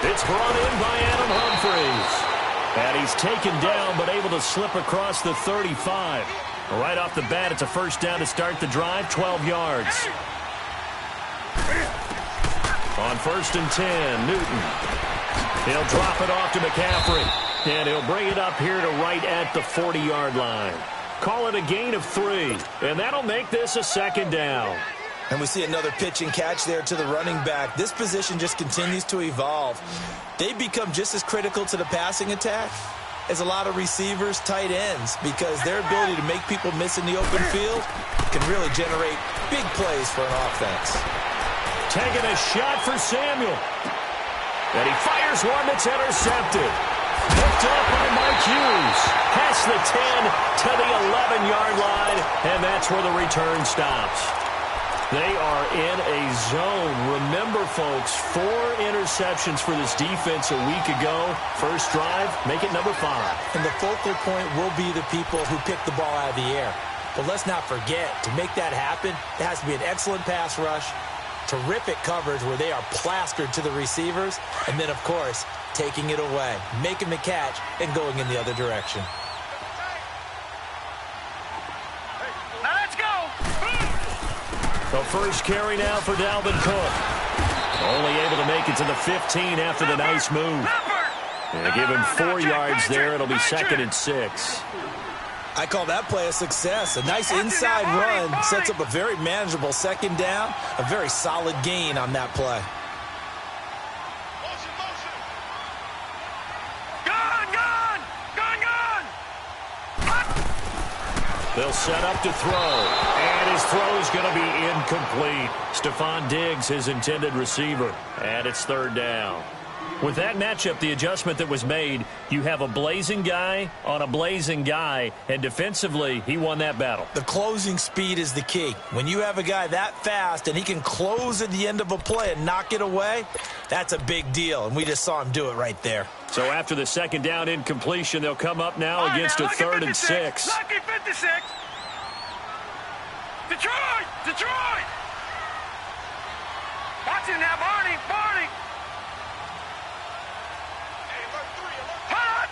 It's brought in by Adam Humphries. And he's taken down but able to slip across the 35. Right off the bat, it's a first down to start the drive, 12 yards. On 1st and 10, Newton. He'll drop it off to McCaffrey. And he'll bring it up here to right at the 40-yard line. Call it a gain of 3. And that'll make this a second down. And we see another pitch and catch there to the running back. This position just continues to evolve. They become just as critical to the passing attack as a lot of receivers, tight ends, because their ability to make people miss in the open field can really generate big plays for an offense. Taking a shot for Samuel. And he fires one that's intercepted. Picked up by Mike Hughes. Past the 10 to the 11-yard line, and that's where the return stops. They are in a zone. Remember, folks, 4 interceptions for this defense a week ago. First drive, make it number 5. And the focal point will be the people who pick the ball out of the air. But let's not forget, to make that happen, it has to be an excellent pass rush, terrific coverage where they are plastered to the receivers, and then, of course, taking it away, making the catch, and going in the other direction. The first carry now for Dalvin Cook. Only able to make it to the 15 after the nice move. And give him 4 yards there. It'll be 2nd and 6. I call that play a success. A nice inside run sets up a very manageable second down. A very solid gain on that play. They'll set up to throw. And his throw is going to be incomplete. Stephon Diggs, his intended receiver. And it's 3rd down. With that matchup, the adjustment that was made, you have a blazing guy on a blazing guy, and defensively, he won that battle. The closing speed is the key. When you have a guy that fast and he can close at the end of a play and knock it away, that's a big deal, and we just saw him do it right there. So after the second down incompletion, they'll come up now against a 3rd and 6. Lucky 56. Detroit! Detroit! Watch it now, Barney! Barney! Hey, alert 3, alert 3. Hot!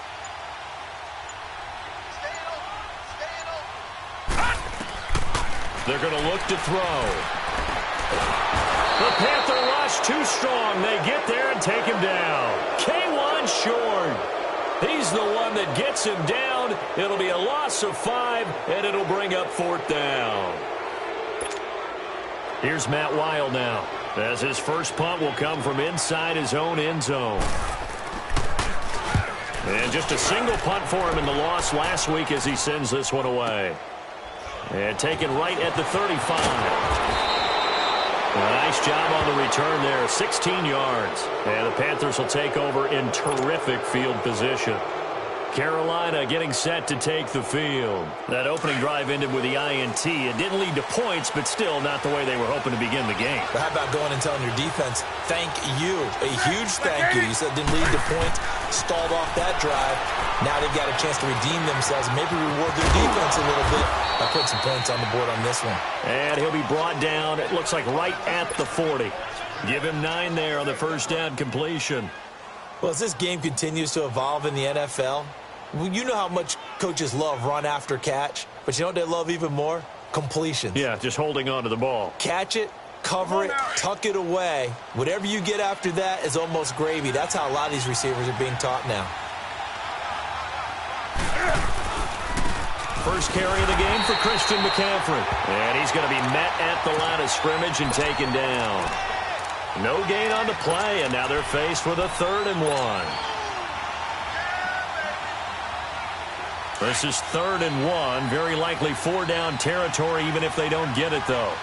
Stay in. They're going to look to throw. The Panther rush too strong. They get there and take him down. K1 Short. He's the one that gets him down. It'll be a loss of 5, and it'll bring up 4th down. Here's Matt Weil now, as his first punt will come from inside his own end zone. And just a single punt for him in the loss last week as he sends this one away. And taken right at the 35. A nice job on the return there, 16 yards. And the Panthers will take over in terrific field position. Carolina getting set to take the field. That opening drive ended with the INT. It didn't lead to points, but still not the way they were hoping to begin the game. But how about going and telling your defense, thank you, a huge thank you. You said it didn't lead to points, stalled off that drive. Now they've got a chance to redeem themselves and maybe reward their defense a little bit by putting some points on the board on this one. And he'll be brought down, it looks like right at the 40. Give him 9 there on the first down completion. Well, as this game continues to evolve in the NFL, you know how much coaches love run after catch, but you know what they love even more? Completions. Yeah, just holding on to the ball. Catch it, cover it, tuck it away. Whatever you get after that is almost gravy. That's how a lot of these receivers are being taught now. First carry of the game for Christian McCaffrey. And he's going to be met at the line of scrimmage and taken down. No gain on the play, and now they're faced with a 3rd and 1. This is 3rd and 1. Very likely 4-down territory, even if they don't get it, though.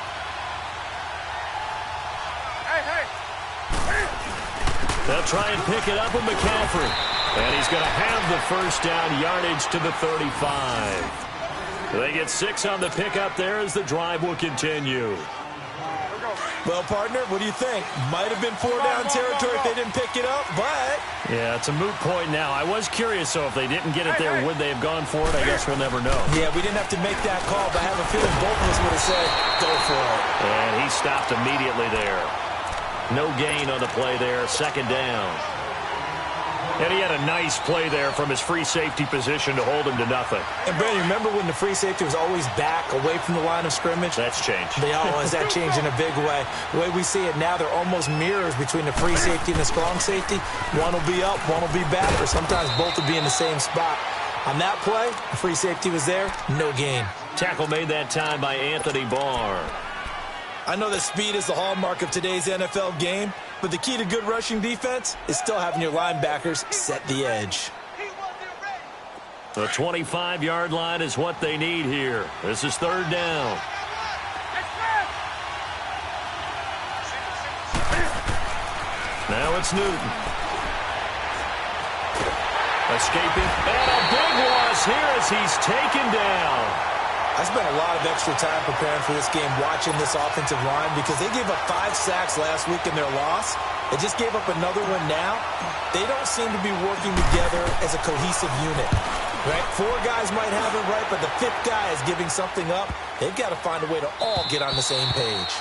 They'll try and pick it up with McCaffrey. And he's going to have the first down yardage to the 35. They get 6 on the pickup there as the drive will continue. Well, partner, what do you think? Might have been 4-down territory if they didn't pick it up, but... Yeah, it's a moot point now. I was curious, so if they didn't get it there, would they have gone for it? I guess we'll never know. Yeah, we didn't have to make that call, but I have a feeling both of us would have said, go for it. And he stopped immediately there. No gain on the play there, 2nd down. And he had a nice play there from his free safety position to hold him to nothing. And, Brandon, remember when the free safety was always back away from the line of scrimmage? That's changed. Has that changed in a big way? The way we see it now, they're almost mirrors between the free safety and the strong safety. One will be up, one will be back, or sometimes both will be in the same spot. On that play, the free safety was there, no gain. Tackle made that time by Anthony Barr. I know that speed is the hallmark of today's NFL game, but the key to good rushing defense is still having your linebackers set the edge. The 25-yard line is what they need here. This is third down. Now it's Newton. Escaping. And a big loss here as he's taken down. I spent a lot of extra time preparing for this game watching this offensive line because they gave up 5 sacks last week in their loss. They just gave up another one now. They don't seem to be working together as a cohesive unit. Right? 4 guys might have it right, but the 5th guy is giving something up. They've got to find a way to all get on the same page.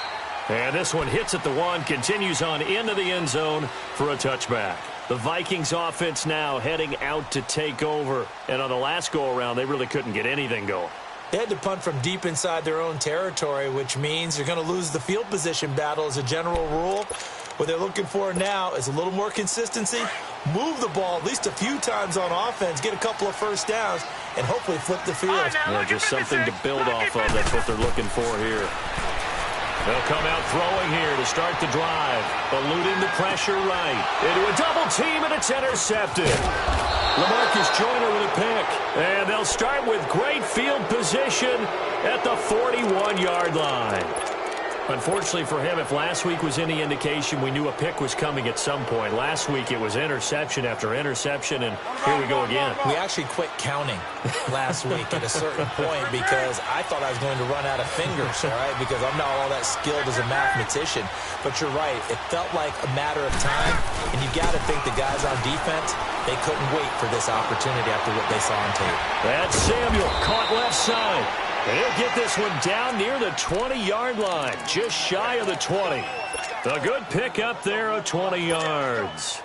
And this one hits at the 1, continues on into the end zone for a touchback. The Vikings offense now heading out to take over. And on the last go-around, they really couldn't get anything going. They had to punt from deep inside their own territory, which means you're going to lose the field position battle as a general rule. What they're looking for now is a little more consistency, move the ball at least a few times on offense, get a couple of first downs, and hopefully flip the field. Yeah, just something to build off of. That's what they're looking for here. They'll come out throwing here to start the drive. Eluding the pressure right. Into a double team, and it's intercepted. LaMarcus Joyner with a pick. And they'll start with great field position at the 41-yard line. Unfortunately for him, if last week was any indication, we knew a pick was coming at some point. Last week it was interception after interception, and here we go again. We actually quit counting last week at a certain point because I thought I was going to run out of fingers, all right, because I'm not all that skilled as a mathematician. But you're right. It felt like a matter of time, and you got to think the guys on defense, they couldn't wait for this opportunity after what they saw on tape. That's Samuel, caught left side. And he'll get this one down near the 20-yard line, just shy of the 20. A good pick up there of 20 yards.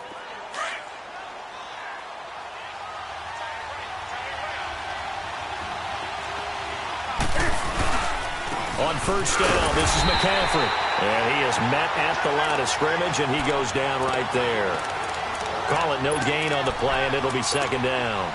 On first down, this is McCaffrey. And he is met at the line of scrimmage, and he goes down right there. Call it no gain on the play, and it'll be second down.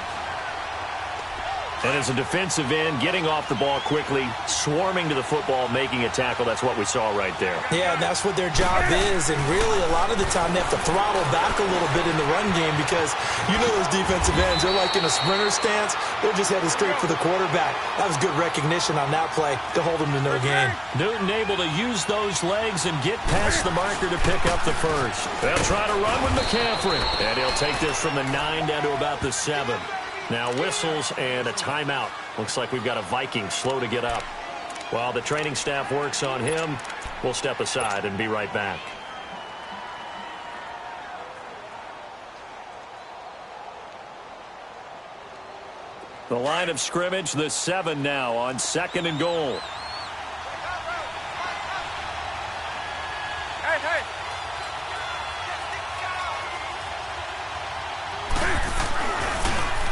And as a defensive end, getting off the ball quickly, swarming to the football, making a tackle, that's what we saw right there. Yeah, and that's what their job is. And really, a lot of the time, they have to throttle back a little bit in the run game because you know those defensive ends, they're like in a sprinter stance. They're just headed straight for the quarterback. That was good recognition on that play to hold them to no gain. Newton able to use those legs and get past the marker to pick up the first. They'll try to run with McCaffrey. And he'll take this from the 9 down to about the 7. Now whistles and a timeout. Looks like we've got a Viking slow to get up. While the training staff works on him, we'll step aside and be right back. The line of scrimmage, the 7 now on 2nd and goal.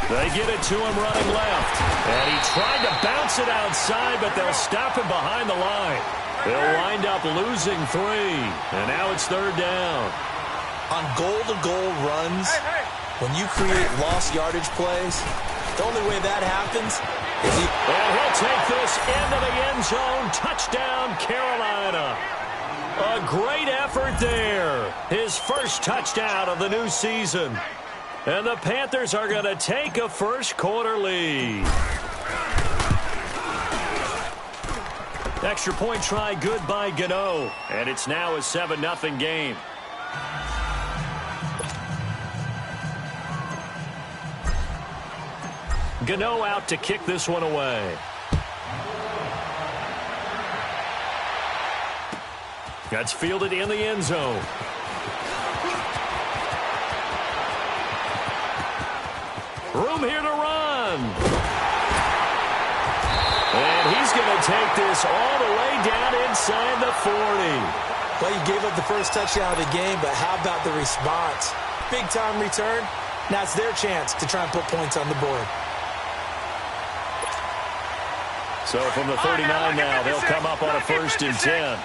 They get it to him running left. And he tried to bounce it outside, but they'll stop him behind the line. They'll wind up losing 3. And now it's 3rd down. On goal-to-goal runs, when you create lost yardage plays, the only way that happens is And he'll take this into the end zone. Touchdown, Carolina. A great effort there. His first touchdown of the new season. And the Panthers are going to take a first quarter lead. Extra point try good by Gano. And it's now a 7-0 game. Gano out to kick this one away. That's fielded in the end zone. Room here to run. And he's going to take this all the way down inside the 40. Well, you gave up the first touchdown of the game, but how about the response? Big-time return, Now it's their chance to try and put points on the board. So from the 39 now, they'll come up on a 1st and 10.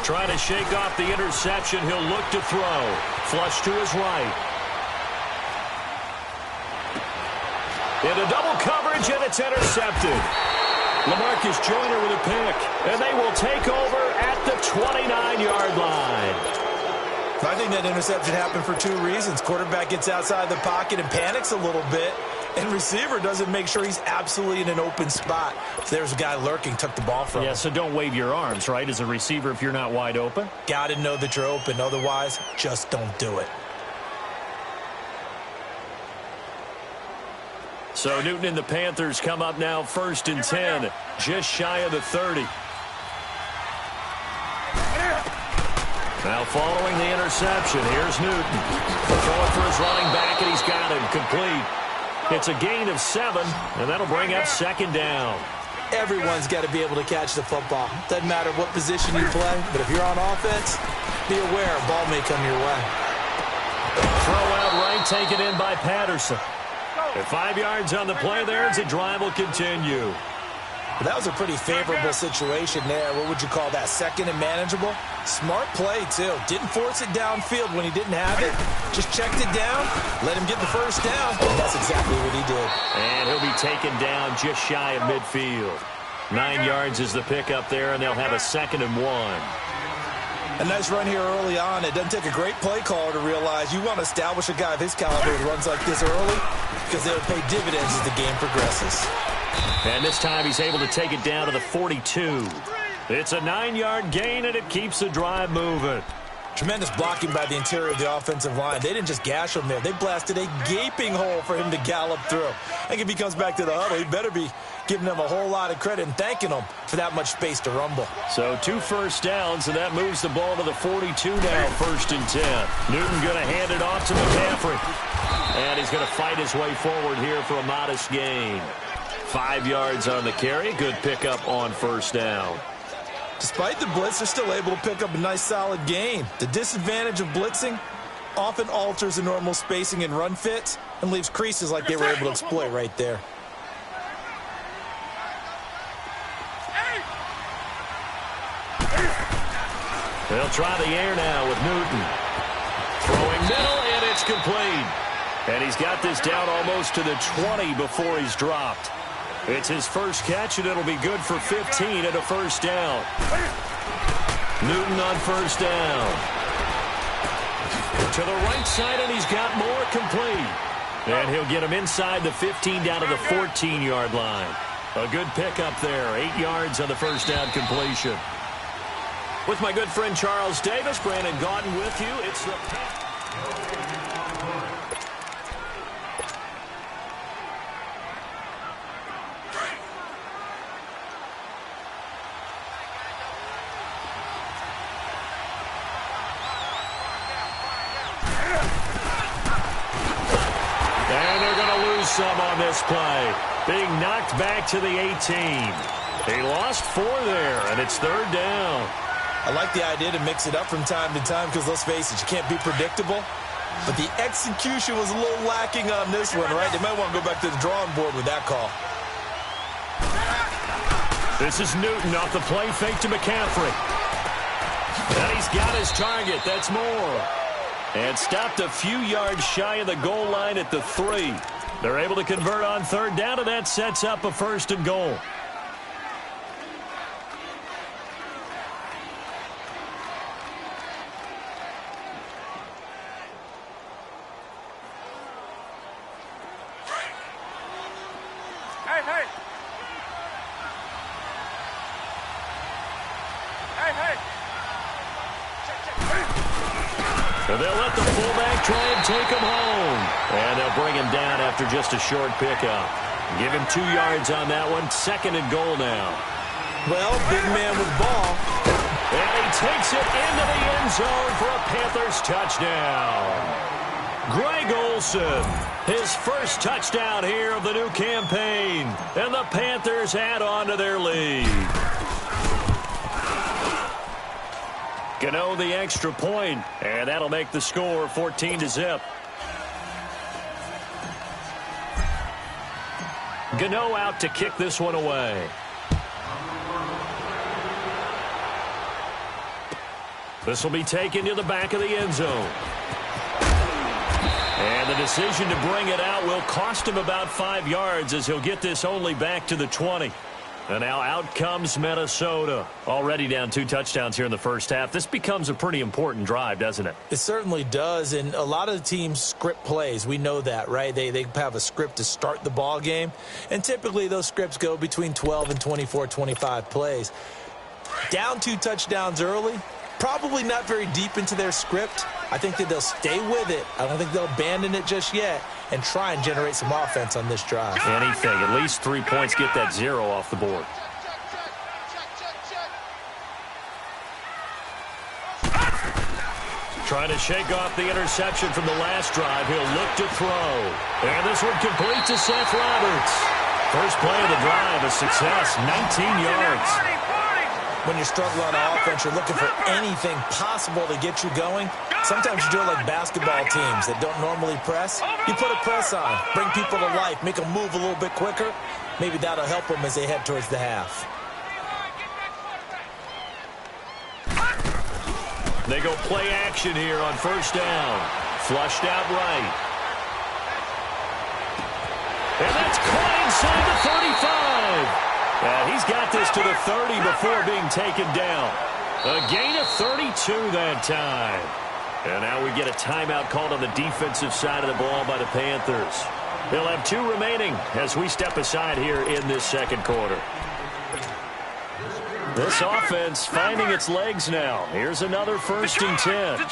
Trying to shake off the interception. He'll look to throw. Flush to his right. Into double coverage, and it's intercepted. LaMarcus Joyner with a pick, and they will take over at the 29-yard line. I think that interception happened for 2 reasons. Quarterback gets outside the pocket and panics a little bit, and receiver doesn't make sure he's absolutely in an open spot. So there's a guy lurking, took the ball from him. Yeah, so don't wave your arms, right, as a receiver if you're not wide open? Got to know that you're open. Otherwise, just don't do it. So Newton and the Panthers come up now 1st and 10, just shy of the 30. Now following the interception, here's Newton. Throwing for his running back, and he's got him complete. It's a gain of 7, and that'll bring up 2nd down. Everyone's got to be able to catch the football. Doesn't matter what position you play, but if you're on offense, be aware a ball may come your way. Throw out right, taken in by Patterson. At 5 yards on the play there, as the drive will continue. Well, that was a pretty favorable situation there. What would you call that? 2nd and manageable? Smart play, too. Didn't force it downfield when he didn't have it. Just checked it down, let him get the 1st down. And that's exactly what he did. And he'll be taken down just shy of midfield. 9 yards is the pickup there, and they'll have a 2nd and 1. A nice run here early on. It doesn't take a great play caller to realize you want to establish a guy of his caliber who runs like this early, because they'll pay dividends as the game progresses. And this time he's able to take it down to the 42. It's a 9-yard gain, and it keeps the drive moving. Tremendous blocking by the interior of the offensive line. They didn't just gash him there. They blasted a gaping hole for him to gallop through. I think if he comes back to the huddle, he better be giving them a whole lot of credit and thanking them for that much space to rumble. So 2 1st downs, and that moves the ball to the 42 now, 1st and 10. Newton going to hand it off to McCaffrey. And he's going to fight his way forward here for a modest gain. 5 yards on the carry. Good pickup on 1st down. Despite the blitz, they're still able to pick up a nice, solid gain. The disadvantage of blitzing often alters the normal spacing and run fits and leaves creases like they were able to exploit right there. They'll try the air now with Newton. Throwing middle, and it's complete. And he's got this down almost to the 20 before he's dropped. It's his 1st catch, and it'll be good for 15 at a 1st down. Newton on 1st down. To the right side, and he's got more complete. And he'll get him inside the 15 down to the 14-yard line. A good pickup there. 8 yards on the 1st down completion. With my good friend Charles Davis, Brandon Gaudin with you. It's the... some on this play. Being knocked back to the 18. He lost 4 there, and it's 3rd down. I like the idea to mix it up from time to time because, let's face it, you can't be predictable. But the execution was a little lacking on this one, right? They might want to go back to the drawing board with that call. This is Newton off the play fake to McCaffrey. And he's got his target. That's more. And stopped a few yards shy of the goal line at the 3. They're able to convert on 3rd down, and that sets up a 1st and goal. Hey, hey. Hey, hey. So they'll let the fullback try and take him home. And they'll bring him down after just a short pickup. Give him 2 yards on that one. 2nd and goal now. Well, big man with ball. And he takes it into the end zone for a Panthers touchdown. Greg Olsen, his first touchdown here of the new campaign. And the Panthers add on to their lead. Gano the extra point, and that'll make the score 14-0. Gano out to kick this one away. This will be taken to the back of the end zone. And the decision to bring it out will cost him about 5 yards as he'll get this only back to the 20. And now out comes Minnesota. Already down 2 touchdowns here in the first half. This becomes a pretty important drive, doesn't it? It certainly does, and a lot of the teams script plays. We know that, right? They have a script to start the ball game, and typically those scripts go between 12 and 24, 25 plays. Down 2 touchdowns early, probably not very deep into their script. I think that they'll stay with it. I don't think they'll abandon it just yet and try and generate some offense on this drive. Anything, at least 3 points, get that 0 off the board. Trying to shake off the interception from the last drive. He'll look to throw. And this one complete to Seth Roberts. First play of the drive, a success, 19 yards. When you're struggling on offense, you're looking for anything possible to get you going. Sometimes you do it like basketball teams that don't normally press. You put a press on, bring people to life, make them move a little bit quicker. Maybe that'll help them as they head towards the half. They go play action here on first down. Flushed out right. And that's caught inside the 35. And he's got this to the 30 before being taken down. A gain of 32 that time. And now we get a timeout called on the defensive side of the ball by the Panthers. They'll have 2 remaining as we step aside here in this second quarter. This offense finding its legs now. Here's another 1st and 10.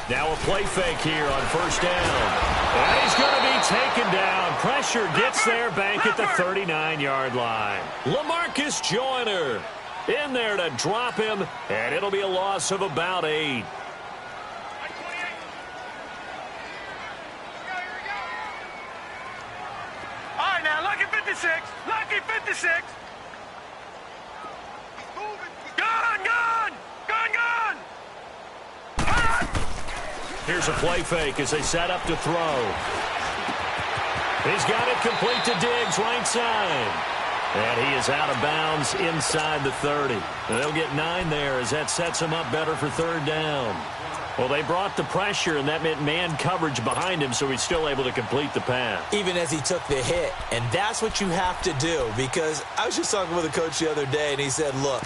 Now a play fake here on first down. And he's going to be taken down. Pressure gets there back at the 39-yard line. LaMarcus Joyner in there to drop him, and it'll be a loss of about 8. All right, now, lucky 56. Lucky 56. Gone, gone. Gone, gone. Here's a play fake as they set up to throw. He's got it complete to Diggs, right side. And he is out of bounds inside the 30. They'll get 9 there as that sets him up better for 3rd down. Well, they brought the pressure, and that meant man coverage behind him, so he's still able to complete the pass. Even as he took the hit. And that's what you have to do, because I was just talking with a coach the other day, and he said, look,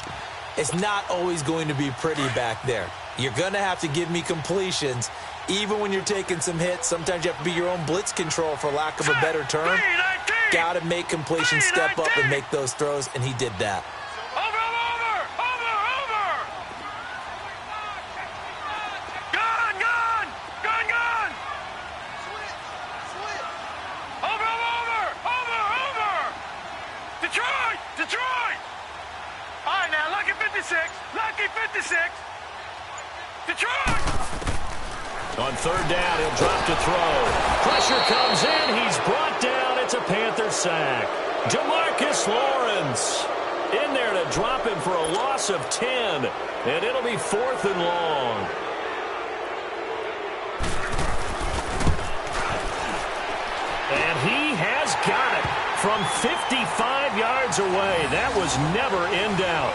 it's not always going to be pretty back there. You're going to have to give me completions. Even when you're taking some hits, sometimes you have to be your own blitz control, for lack of a better term. Got to make completions, step up and make those throws, and he did that. Over. Gone, gone. Gone, gone. Over. Detroit. All right, now, lucky 56. Lucky 56. Detroit. On 3rd down, he'll drop to throw. Pressure comes in. He's brought down. It's a Panther sack. DeMarcus Lawrence in there to drop him for a loss of 10. And it'll be 4th and long. And he has got it from 55 yards away. That was never in doubt.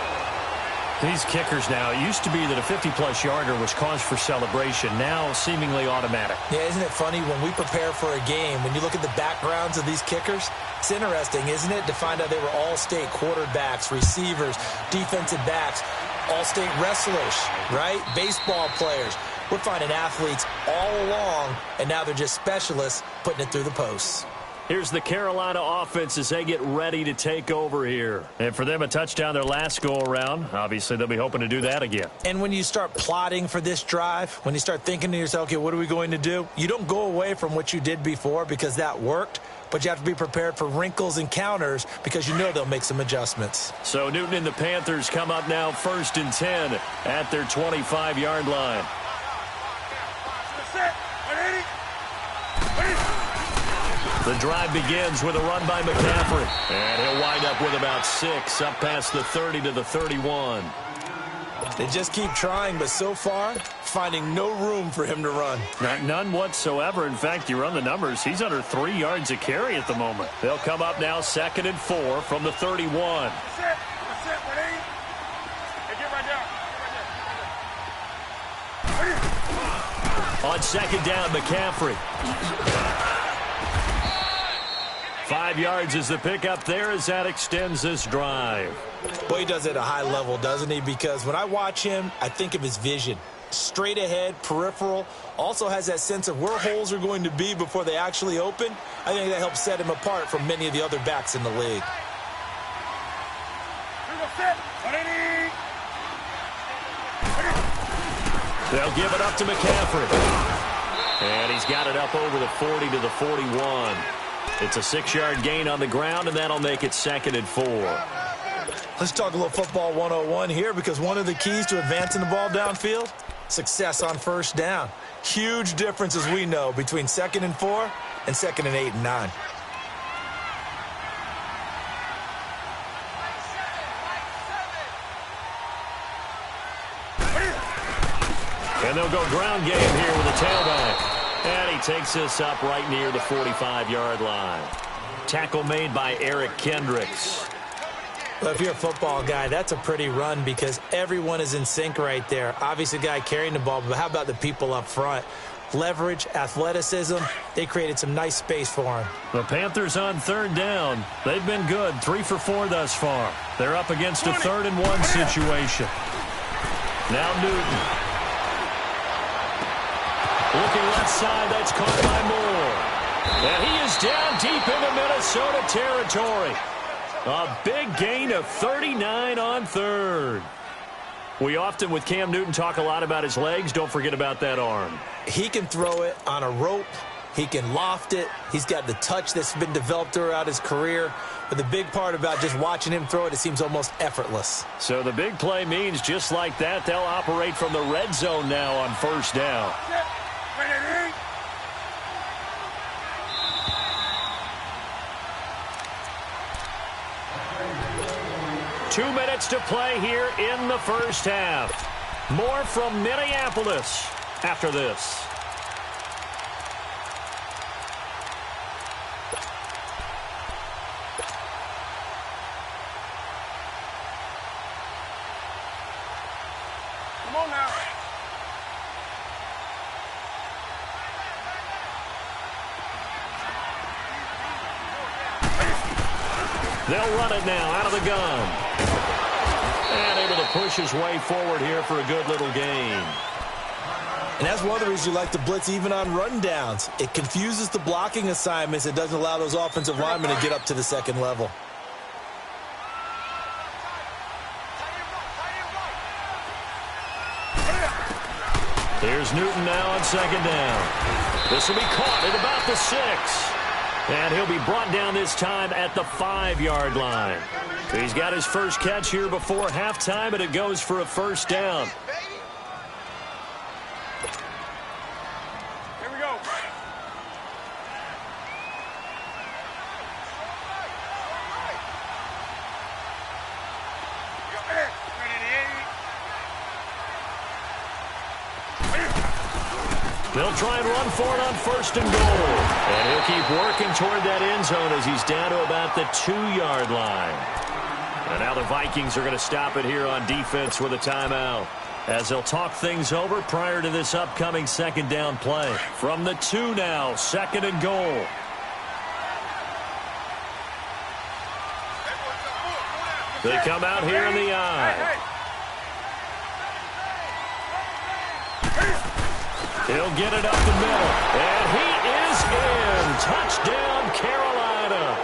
These kickers now, it used to be that a 50-plus yarder was cause for celebration, now seemingly automatic. Yeah, isn't it funny when we prepare for a game, when you look at the backgrounds of these kickers, it's interesting, isn't it, to find out they were all-state quarterbacks, receivers, defensive backs, all-state wrestlers, right? Baseball players. We're finding athletes all along, and now they're just specialists putting it through the posts. Here's the Carolina offense as they get ready to take over here. And for them, a touchdown their last go-around. Obviously, they'll be hoping to do that again. And when you start plotting for this drive, when you start thinking to yourself, okay, what are we going to do? You don't go away from what you did before because that worked. but you have to be prepared for wrinkles and counters because you know they'll make some adjustments. So Newton and the Panthers come up now 1st and 10 at their 25-yard line. The drive begins with a run by McCaffrey. And he'll wind up with about 6 up past the 30 to the 31. They just keep trying, but so far, finding no room for him to run. None whatsoever. In fact, you run the numbers, he's under 3 yards a carry at the moment. They'll come up now 2nd and 4 from the 31. That's it, ready? Hey, get right down. On 2nd down, McCaffrey. 5 yards is the pickup there as that extends this drive. Boy, he does it at a high level, doesn't he? Because when I watch him, I think of his vision. Straight ahead, peripheral, also has that sense of where holes are going to be before they actually open. I think that helps set him apart from many of the other backs in the league. They'll give it up to McCaffrey. And he's got it up over the 40 to the 41. It's a 6-yard gain on the ground, and that'll make it 2nd and 4. Let's talk a little football 101 here, because one of the keys to advancing the ball downfield, success on 1st down. Huge difference, as we know, between 2nd and 4 and 2nd and 8 and 9. And they'll go ground game here with a tailback. And he takes this up right near the 45-yard line. Tackle made by Eric Kendricks. Well, if you're a football guy, that's a pretty run because everyone is in sync right there. Obviously, the guy carrying the ball, but how about the people up front? Leverage, athleticism, they created some nice space for him. The Panthers on 3rd down. They've been good, 3 for 4 thus far. They're up against a 3rd and 1 situation. Now Newton. Looking left side, that's caught by Moore. And he is down deep into Minnesota territory. A big gain of 39 on 3rd. We often, with Cam Newton, talk a lot about his legs. Don't forget about that arm. He can throw it on a rope. He can loft it. He's got the touch that's been developed throughout his career. But the big part about just watching him throw it, it seems almost effortless. So the big play means just like that, they'll operate from the red zone now on 1st down. Ready? 2 minutes to play here in the 1st half. More from Minneapolis after this. Come on now. They'll run it now out of the gun. And able to push his way forward here for a good little gain. And that's one of the reasons you like to blitz even on rundowns. It confuses the blocking assignments. It doesn't allow those offensive linemen to get up to the 2nd level. Here's Newton now on 2nd down. This will be caught at about the 6. And he'll be brought down this time at the 5-yard line. He's got his first catch here before halftime, and it goes for a 1st down. Here we go. They'll try and run for it on 1st and goal. And he'll keep working toward that end zone as he's down to about the 2-yard line. And now the Vikings are going to stop it here on defense with a timeout, as they'll talk things over prior to this upcoming 2nd down play. From the 2 now, 2nd and goal. They come out here in the eye. He'll get it up the middle. And he is in. Touchdown, Carolina.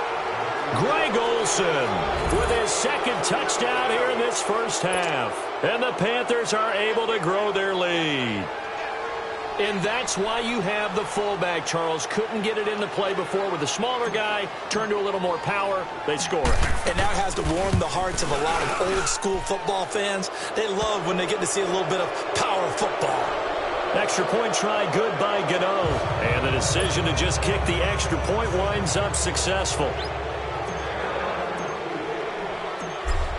Greg Olsen with his 2nd touchdown here in this 1st half. And the Panthers are able to grow their lead. And that's why you have the fullback, Charles. Couldn't get it into play before with the smaller guy. Turned to a little more power. They score it. And that has to warm the hearts of a lot of old-school football fans. They love when they get to see a little bit of power football. Extra point try good by Gano. And the decision to just kick the extra point winds up successful.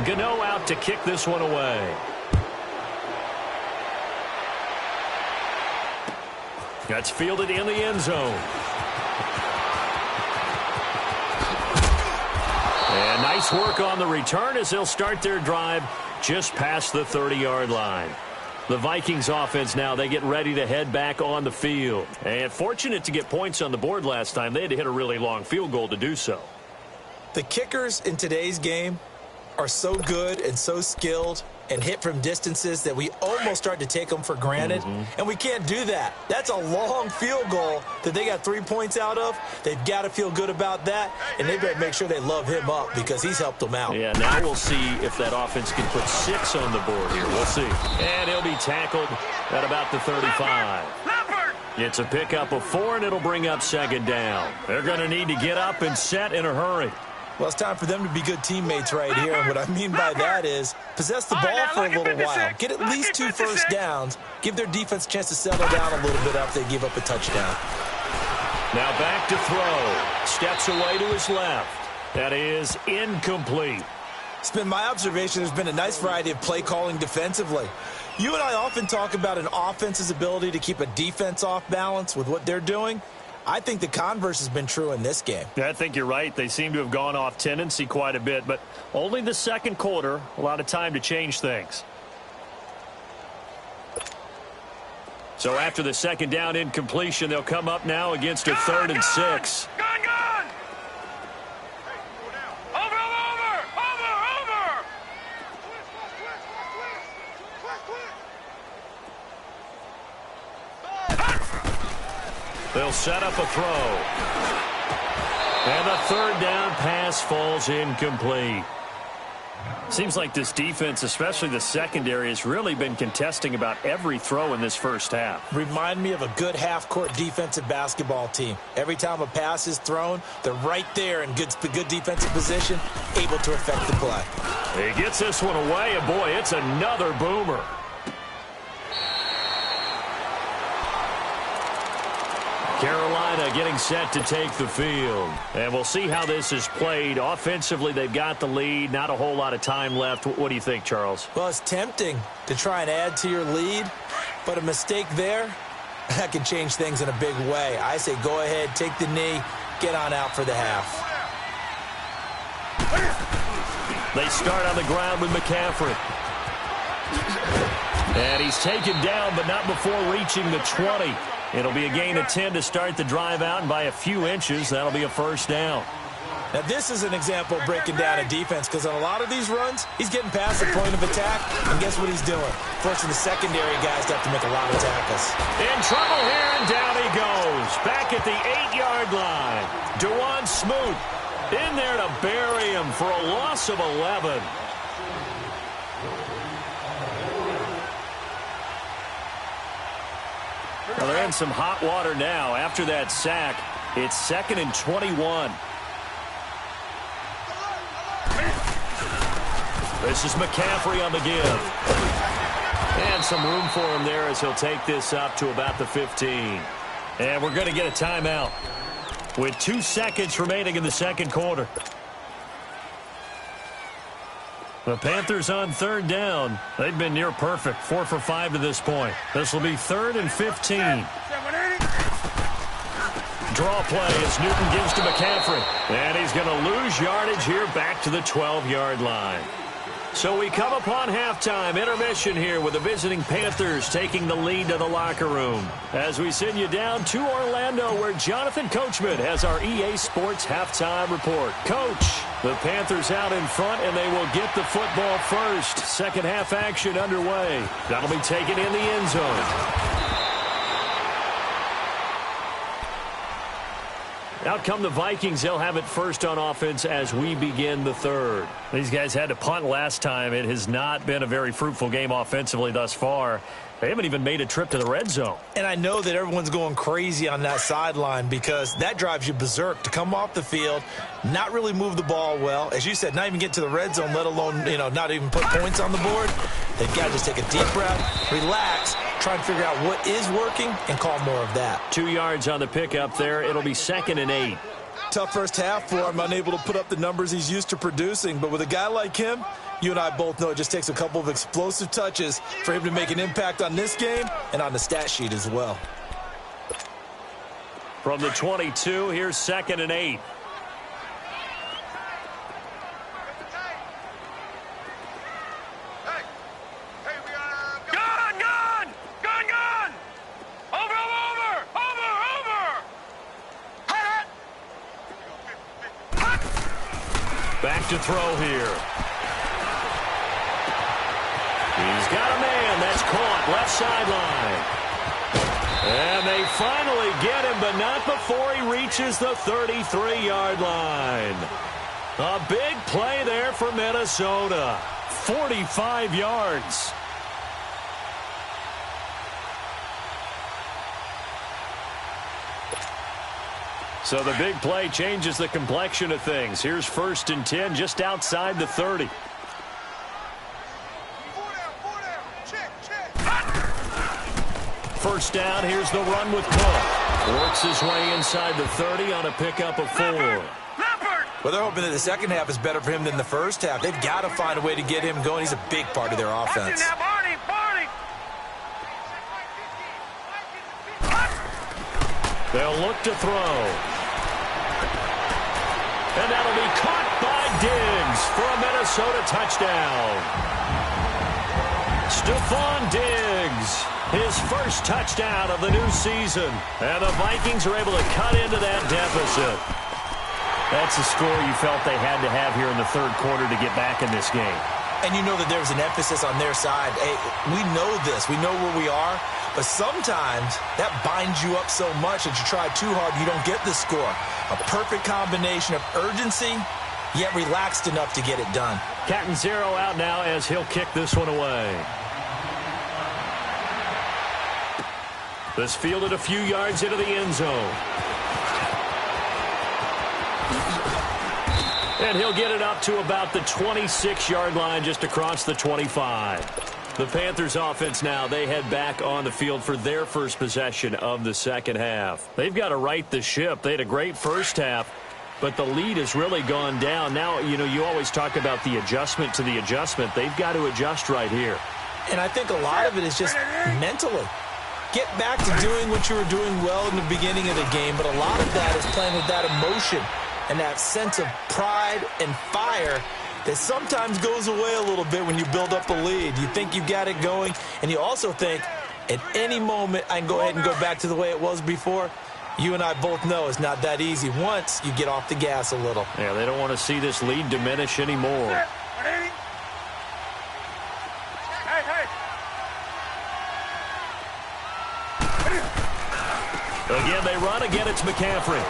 Gano out to kick this one away. That's fielded in the end zone. And nice work on the return as they'll start their drive just past the 30-yard line. The Vikings offense now, they get ready to head back on the field. And fortunate to get points on the board last time. They had to hit a really long field goal to do so. The kickers in today's game are so good and so skilled and hit from distances that we almost start to take them for granted. And we can't do that. That's a long field goal that they got 3 points out of. They've got to feel good about that, and they better make sure they love him up because he's helped them out. Yeah, now we'll see if that offense can put 6 on the board here. We'll see. And he'll be tackled at about the 35. It's a pickup of 4, and it'll bring up second down. They're going to need to get up and set in a hurry. Well, it's time for them to be good teammates right here. And what I mean by that is possess the ball for a little while. Get at least 2 first downs. Give their defense a chance to settle down a little bit after they give up a touchdown. Now back to throw. Steps away to his left. That is incomplete. It's been my observation there's been a nice variety of play calling defensively. You and I often talk about an offense's ability to keep a defense off balance with what they're doing. I think the converse has been true in this game. I think you're right. They seem to have gone off tendency quite a bit, but only the second quarter, a lot of time to change things. So after the second down incompletion, they'll come up now against a 3rd and 6. Gone! Over! They'll set up a throw. And the 3rd down pass falls incomplete. Seems like this defense, especially the secondary, has really been contesting about every throw in this first half. Remind me of a good half-court defensive basketball team. Every time a pass is thrown, they're right there in good defensive position, able to affect the play. He gets this one away, and boy, it's another boomer. Carolina getting set to take the field. And we'll see how this is played. Offensively, they've got the lead. Not a whole lot of time left. What do you think, Charles? Well, it's tempting to try and add to your lead, but a mistake there, that can change things in a big way. I say go ahead, take the knee, get on out for the half. They start on the ground with McCaffrey. And he's taken down, but not before reaching the 20. It'll be a gain of 10 to start the drive out, and by a few inches, that'll be a first down. Now, this is an example of breaking down a defense, because on a lot of these runs, he's getting past the point of attack, and guess what he's doing? Forcing the secondary guys to have to make a lot of tackles. In trouble here, and down he goes. Back at the 8-yard line. Dewan Smoot in there to bury him for a loss of 11. Well, they're in some hot water now. After that sack, it's 2nd and 21. This is McCaffrey on the give. And some room for him there as he'll take this up to about the 15. And we're going to get a timeout with 2 seconds remaining in the second quarter. The Panthers on 3rd down. They've been near perfect, 4 for 5 to this point. This will be 3rd and 15. Draw play as Newton gives to McCaffrey. And he's going to lose yardage here back to the 12-yard line. So we come upon halftime, intermission here with the visiting Panthers taking the lead to the locker room. As we send you down to Orlando where Jonathan Coachman has our EA Sports halftime report. Coach, the Panthers out in front and they will get the football first. Second half action underway. That'll be taken in the end zone. Out come the Vikings. They'll have it first on offense as we begin the third. These guys had to punt last time. It has not been a very fruitful game offensively thus far. They haven't even made a trip to the red zone. And I know that everyone's going crazy on that sideline because that drives you berserk to come off the field, not really move the ball well. As you said, not even get to the red zone, let alone, not even put points on the board. They've got to just take a deep breath, relax, try and figure out what is working and call more of that. 2 yards on the pickup there. It'll be 2nd and 8. Tough first half for him, unable to put up the numbers he's used to producing. But with a guy like him, you and I both know it just takes a couple of explosive touches for him to make an impact on this game and on the stat sheet as well. From the 22, here's 2nd and 8. Back to throw here. He's got a man that's caught left sideline. And they finally get him, but not before he reaches the 33-yard line. A big play there for Minnesota. 45 yards. So the big play changes the complexion of things. Here's 1st and 10 just outside the 30. First down, here's the run with Cook. Works his way inside the 30 on a pickup of 4. Well, they're hoping that the second half is better for him than the first half. They've got to find a way to get him going. He's a big part of their offense. They'll look to throw. And that'll be caught by Diggs for a Minnesota touchdown. Stephon Diggs, his first touchdown of the new season. And the Vikings are able to cut into that deficit. That's the score you felt they had to have here in the third quarter to get back in this game. And you know that there's an emphasis on their side. Hey, we know this. We know where we are. But sometimes that binds you up so much that you try too hard, you don't get the score. A perfect combination of urgency, yet relaxed enough to get it done. Catanzaro out now as he'll kick this one away. This fielded a few yards into the end zone. And he'll get it up to about the 26-yard line just across the 25. The Panthers offense now, they head back on the field for their first possession of the second half. They've got to right the ship. They had a great first half, but the lead has really gone down. Now, you always talk about the adjustment to the adjustment. They've got to adjust right here. And I think a lot of it is just mentally. Get back to doing what you were doing well in the beginning of the game, but a lot of that is playing with that emotion and that sense of pride and fire that sometimes goes away a little bit when you build up a lead. You think you've got it going, and you also think at any moment I can go ahead and go back to the way it was before. You and I both know it's not that easy once you get off the gas a little. Yeah, they don't want to see this lead diminish anymore. Again, they run. Again, it's McCaffrey.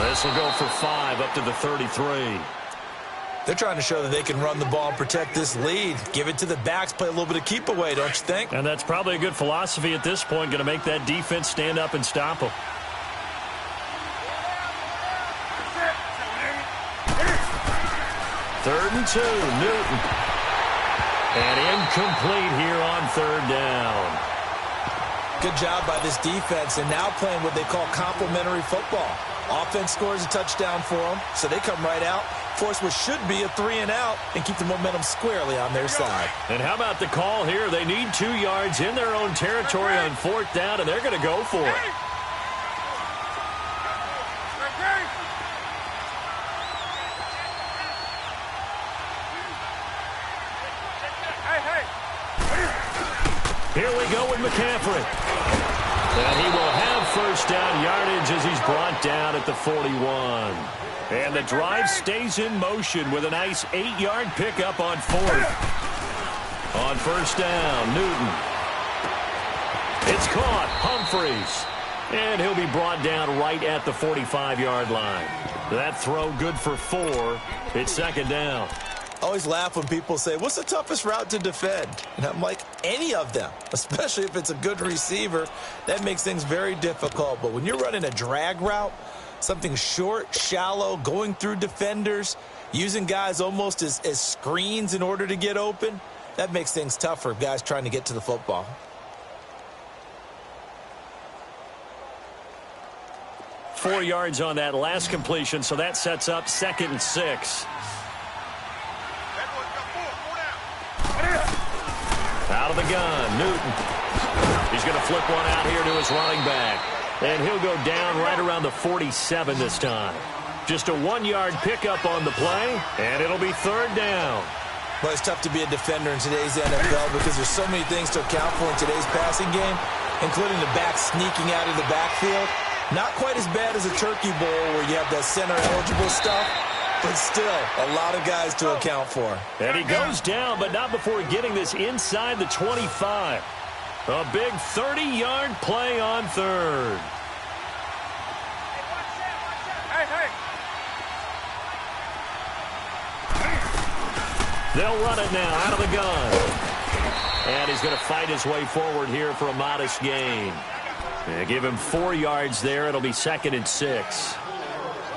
This will go for 5 up to the 33. They're trying to show that they can run the ball and protect this lead. Give it to the backs, play a little bit of keep away, don't you think? And that's probably a good philosophy at this point, going to make that defense stand up and stop them. Third and 2, Newton. And incomplete here on third down. Good job by this defense, and now playing what they call complementary football. Offense scores a touchdown for them, so they come right out, force what should be a 3-and-out, and keep the momentum squarely on their side. And how about the call here? They need 2 yards in their own territory on fourth down, and they're going to go for it. Here we go with McCaffrey. And he will have first down yardage as he's brought down at the 41. And the drive stays in motion with a nice 8-yard pickup on fourth. On first down, Newton. It's caught. Humphreys. And he'll be brought down right at the 45-yard line. That throw good for 4. It's second down. I always laugh when people say, what's the toughest route to defend? And I'm like, any of them, especially if it's a good receiver. That makes things very difficult. But when you're running a drag route, something short, shallow, going through defenders, using guys almost as screens in order to get open, that makes things tough for guys trying to get to the football. Four yards on that last completion, so that sets up 2nd and 6. Out of the gun, Newton. He's going to flip one out here to his running back. And he'll go down right around the 47 this time. Just a 1-yard pickup on the play, and it'll be 3rd down. Well, it's tough to be a defender in today's NFL because there's so many things to account for in today's passing game, including the back sneaking out of the backfield. Not quite as bad as a turkey bowl where you have that center-eligible stuff, but still a lot of guys to account for. And he goes down, but not before getting this inside the 25. A big 30-yard play on 3rd. They'll run it now out of the gun. And he's going to fight his way forward here for a modest gain. They give him 4 yards there. It'll be 2nd and 6.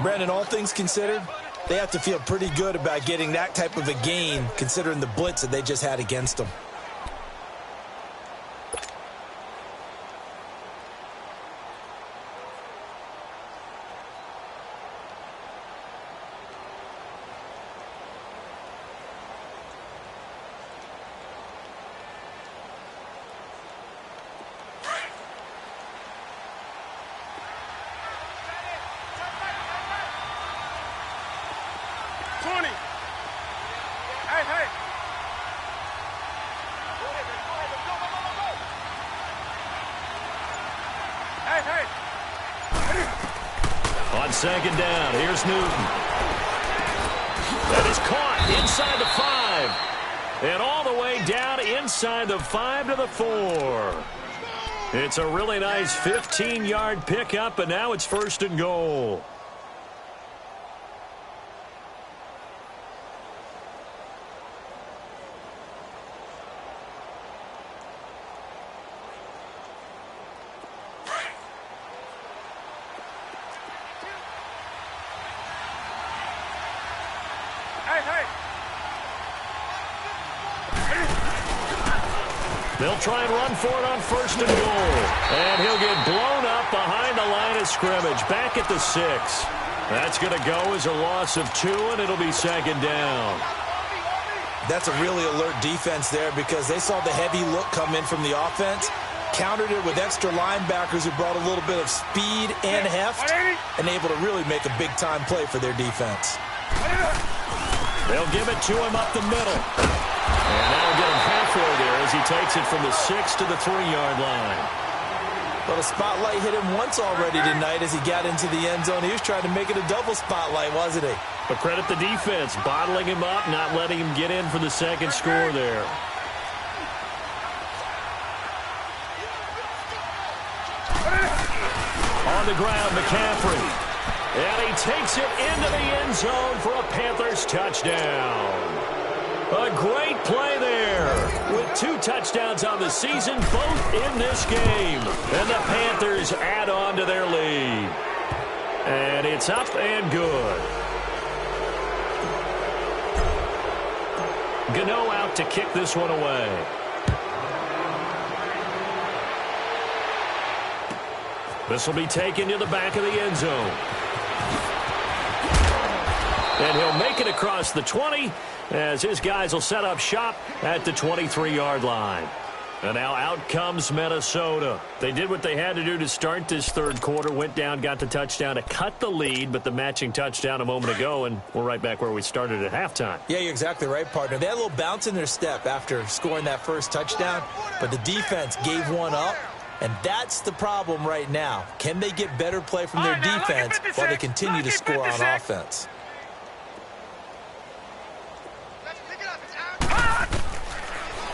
Brandon, all things considered, they have to feel pretty good about getting that type of a gain considering the blitz that they just had against them. On 2nd down, here's Newton. That is caught inside the 5. And all the way down inside the 5 to the 4. It's a really nice 15-yard pickup, and now it's 1st and goal. They'll try and run for it on 1st and goal. And he'll get blown up behind the line of scrimmage. Back at the 6. That's going to go as a loss of 2, and it'll be 2nd down. That's a really alert defense there because they saw the heavy look come in from the offense, countered it with extra linebackers who brought a little bit of speed and heft, and able to really make a big-time play for their defense. They'll give it to him up the middle. And that'll get him halfway there as he takes it from the 6 to the 3-yard line. Well, the spotlight hit him once already tonight as he got into the end zone. He was trying to make it a double spotlight, wasn't he? But credit the defense, bottling him up, not letting him get in for the 2nd score there. On the ground, McCaffrey. And he takes it into the end zone for a Panthers touchdown. A great play there with 2 touchdowns on the season, both in this game. And the Panthers add on to their lead. And it's up and good. Gano out to kick this one away. This will be taken to the back of the end zone. And he'll make it across the 20 as his guys will set up shop at the 23-yard line. And now out comes Minnesota. They did what they had to do to start this 3rd quarter, went down, got the touchdown to cut the lead, but the matching touchdown a moment ago, and we're right back where we started at halftime. Yeah, you're exactly right, partner. They had a little bounce in their step after scoring that first touchdown, but the defense gave one up, and that's the problem right now. Can they get better play from their defense while they continue to score on offense?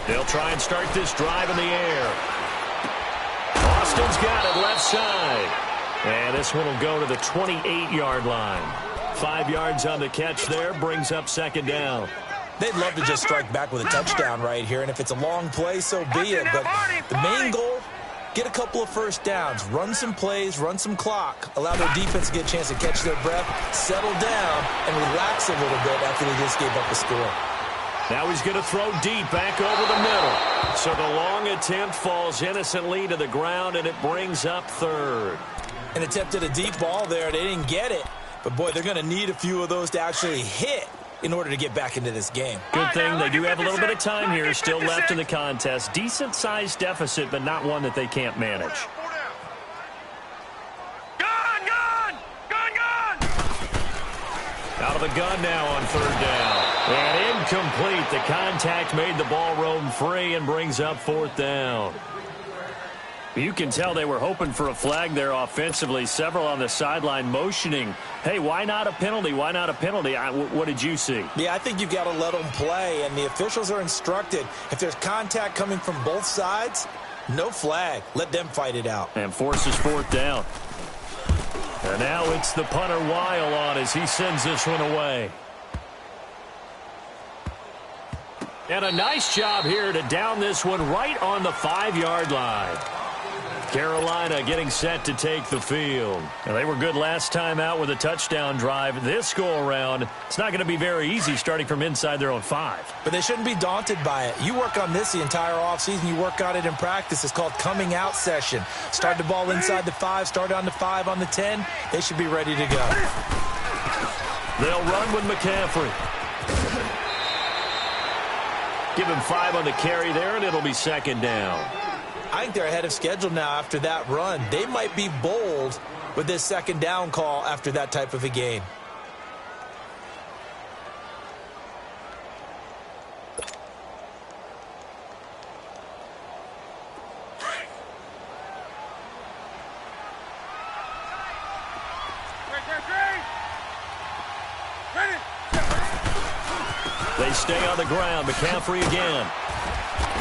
They'll try and start this drive in the air. Austin's got it left left side. And this one will go to the 28-yard line. 5 yards on the catch there, brings up second down. They'd love to just strike back with a touchdown right here, and if it's a long play, so be it. But the main goal, get a couple of first downs, run some plays, run some clock, allow their defense to get a chance to catch their breath, settle down, and relax a little bit after they just gave up a score. Now he's going to throw deep back over the middle. So the long attempt falls innocently to the ground, and it brings up third. An attempt at a deep ball there. They didn't get it. But, boy, they're going to need a few of those to actually hit in order to get back into this game. Good thing they do have a little bit of time here still left in the contest. Decent-sized deficit, but not one that they can't manage. Out of the gun now on third down. And incomplete. The contact made the ball roam free and brings up fourth down. You can tell they were hoping for a flag there offensively. Several on the sideline motioning, hey, why not a penalty? Why not a penalty? What did you see? Yeah, I think you've got to let them play, and the officials are instructed. If there's contact coming from both sides, no flag. Let them fight it out. And forces fourth down. And now it's the punter Weil on as he sends this one away. And a nice job here to down this one right on the 5-yard line. Carolina getting set to take the field. And they were good last time out with a touchdown drive. This go-around, it's not going to be very easy starting from inside their own 5. But they shouldn't be daunted by it. You work on this the entire offseason. You work on it in practice. It's called coming out session. Start the ball inside the 5, start on the 5, on the 10. They should be ready to go. They'll run with McCaffrey. Give him 5 on the carry there, and it'll be second down. I think they're ahead of schedule now after that run. They might be bold with this second down call after that type of a game. They stay on the ground. McCaffrey again.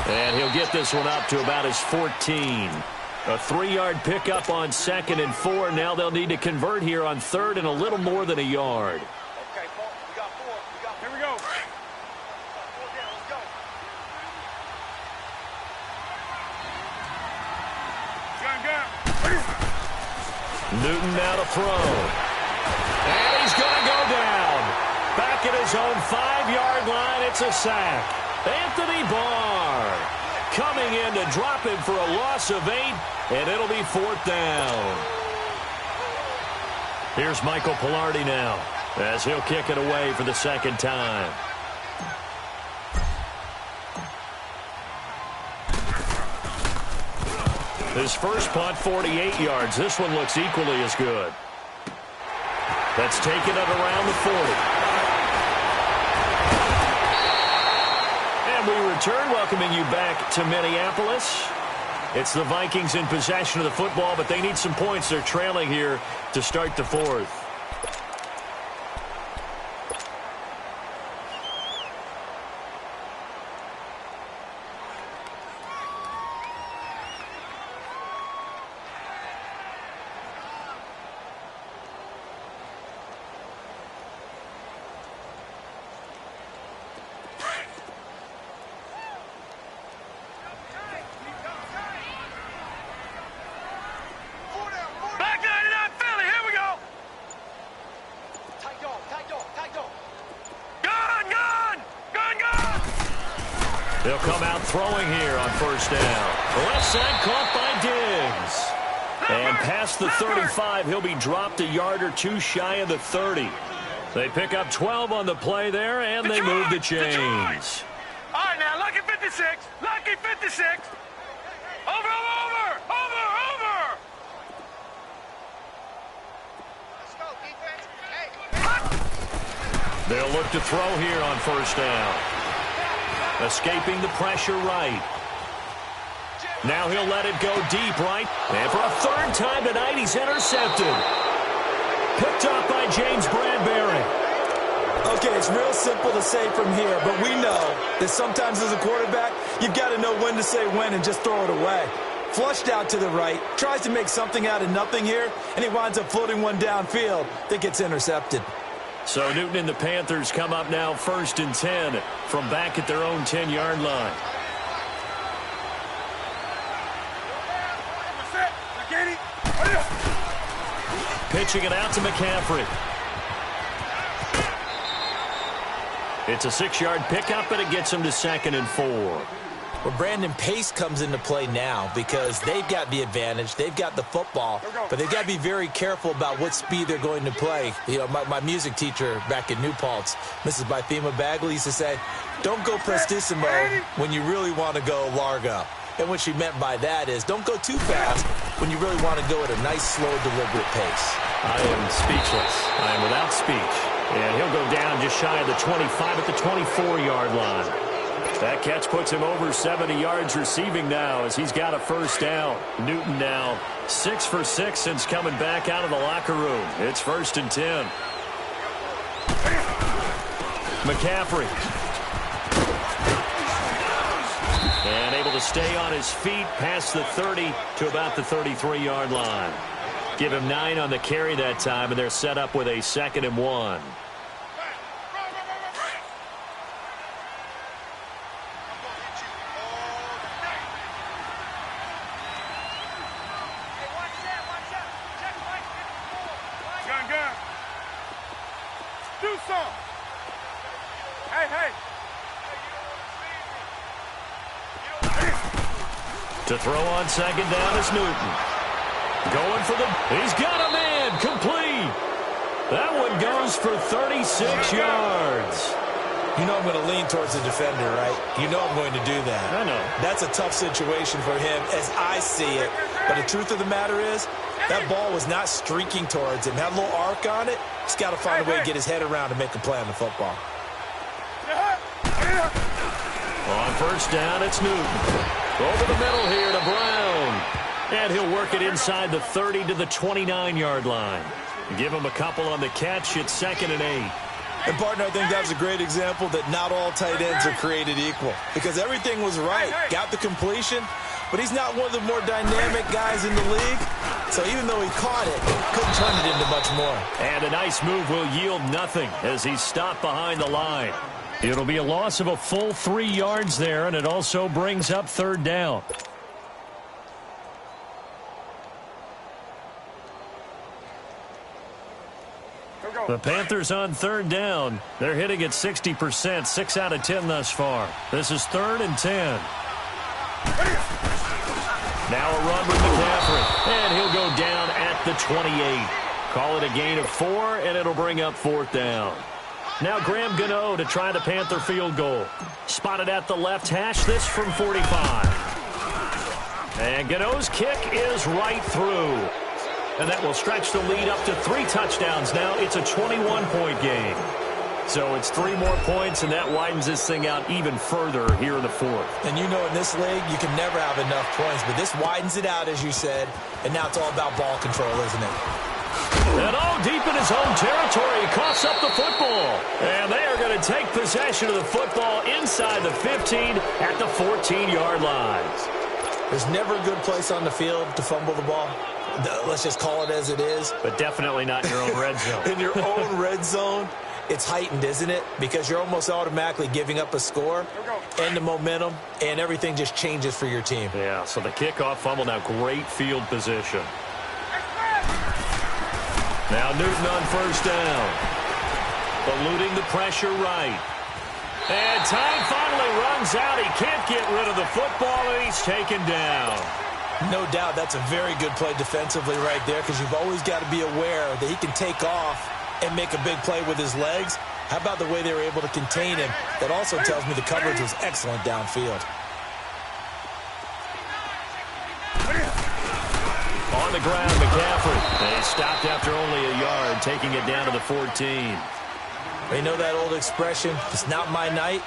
And he'll get this one up to about his 14. A 3-yard pickup on 2nd and 4. Now they'll need to convert here on 3rd and a little more than a yard. Okay, we got 4. Here we go. 4 down, let's go. Newton now to throw. And he's going to go down. Back at his own 5-yard line. It's a sack. Anthony Barr coming in to drop him for a loss of 8, and it'll be 4th down. Here's Michael Pilardi now as he'll kick it away for the second time. His first punt, 48 yards. This one looks equally as good. That's taken it around the 40. We return, welcoming you back to Minneapolis. It's the Vikings in possession of the football, but they need some points. They're trailing here to start the 4th. They'll come out throwing here on first down. Left side caught by Diggs. And past the 35, he'll be dropped a yard or two shy of the 30. They pick up 12 on the play there, and they move the chains. All right, now, lucky 56. Lucky 56. Over. Let's go, defense. Hey. They'll look to throw here on first down. Escaping the pressure right. Now he'll let it go deep right. And for a 3rd time tonight, he's intercepted. Picked up by James Bradbury. Okay, it's real simple to say from here, but we know that sometimes as a quarterback, you've got to know when to say when and just throw it away. Flushed out to the right, tries to make something out of nothing here, and he winds up floating one downfield that gets intercepted. So Newton and the Panthers come up now 1st and 10 from back at their own 10-yard line. Pitching it out to McCaffrey. It's a 6-yard pickup, and it gets him to 2nd and 4. Well, Brandon, pace comes into play now because they've got the advantage. They've got the football, but they've got to be very careful about what speed they're going to play. You know, my music teacher back in New Paltz, Mrs. Bythema Bagley, used to say, don't go prestissimo when you really want to go largo. And what she meant by that is don't go too fast when you really want to go at a nice, slow, deliberate pace. I am speechless. I am without speech. And he'll go down just shy of the 25 at the 24-yard line. That catch puts him over 70 yards receiving now as he's got a 1st down. Newton now 6 for 6 since coming back out of the locker room. It's 1st and 10. McCaffrey. And able to stay on his feet past the 30 to about the 33-yard line. Give him 9 on the carry that time, and they're set up with a 2nd and 1. Do some. Hey. To throw on 2nd down is Newton. Going for he's got a man, complete. That one goes for 36 yards. You know I'm going to lean towards the defender, right? You know I'm going to do that. I know. That's a tough situation for him as I see it. But the truth of the matter is, that ball was not streaking towards him. Had a little arc on it. He's got to find a way to get his head around and make a play on the football. On 1st down, it's Newton. Over the middle here to Brown. And he'll work it inside the 30 to the 29-yard line. Give him a couple on the catch. It's 2nd and 8. And, partner, I think that was a great example that not all tight ends are created equal. Because everything was right. Got the completion, but he's not one of the more dynamic guys in the league. So even though he caught it, couldn't turn it into much more. And a nice move will yield nothing as he's stopped behind the line. It'll be a loss of a full 3 yards there, and it also brings up 3rd down. The Panthers on 3rd down. They're hitting at 60%, 6 out of 10 thus far. This is 3rd and 10. Now a run with McCaffrey, and he'll go down at the 28. Call it a gain of 4, and it'll bring up 4th down. Now Graham Gano to try the Panther field goal. Spotted at the left hash, this from 45. And Gano's kick is right through. And that will stretch the lead up to 3 touchdowns now. It's a 21-point game. So it's 3 more points, and that widens this thing out even further here in the 4th. And you know in this league, you can never have enough points, but this widens it out, as you said, and now it's all about ball control, isn't it? And all deep in his own territory, he coughs up the football. And they are going to take possession of the football inside the 15 at the 14-yard line. There's never a good place on the field to fumble the ball. Let's just call it as it is. But definitely not in your own red zone. In your own red zone, it's heightened, isn't it? Because you're almost automatically giving up a score and the momentum, and everything just changes for your team. Yeah, so the kickoff fumble, now great field position. Now Newton on 1st down. Eluding the pressure right. And time finally runs out. He can't get rid of the football, and he's taken down. No doubt that's a very good play defensively right there, because you've always got to be aware that he can take off and make a big play with his legs. How about the way they were able to contain him? That also tells me the coverage was excellent downfield. On the ground, McCaffrey. They stopped after only a yard, taking it down to the 14. You know that old expression, it's not my night?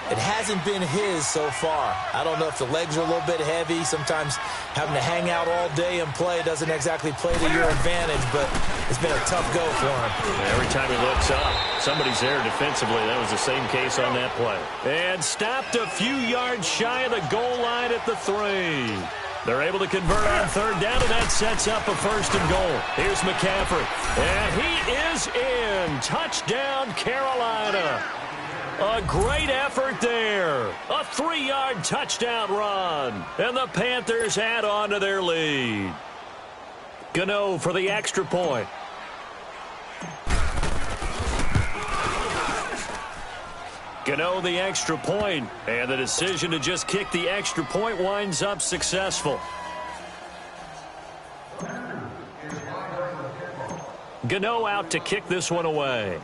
It hasn't been his so far. I don't know if the legs are a little bit heavy. Sometimes having to hang out all day and play doesn't exactly play to your advantage, but it's been a tough go for him. Every time he looks up, somebody's there defensively. That was the same case on that play. And stopped a few yards shy of the goal line at the 3. They're able to convert on third down, and that sets up a first and goal. Here's McCaffrey, and he is in. Touchdown, Carolina. A great effort there. A 3-yard touchdown run, and the Panthers add on to their lead. Gano for the extra point. Gano the extra point, and the decision to just kick the extra point winds up successful. Gano out to kick this one away.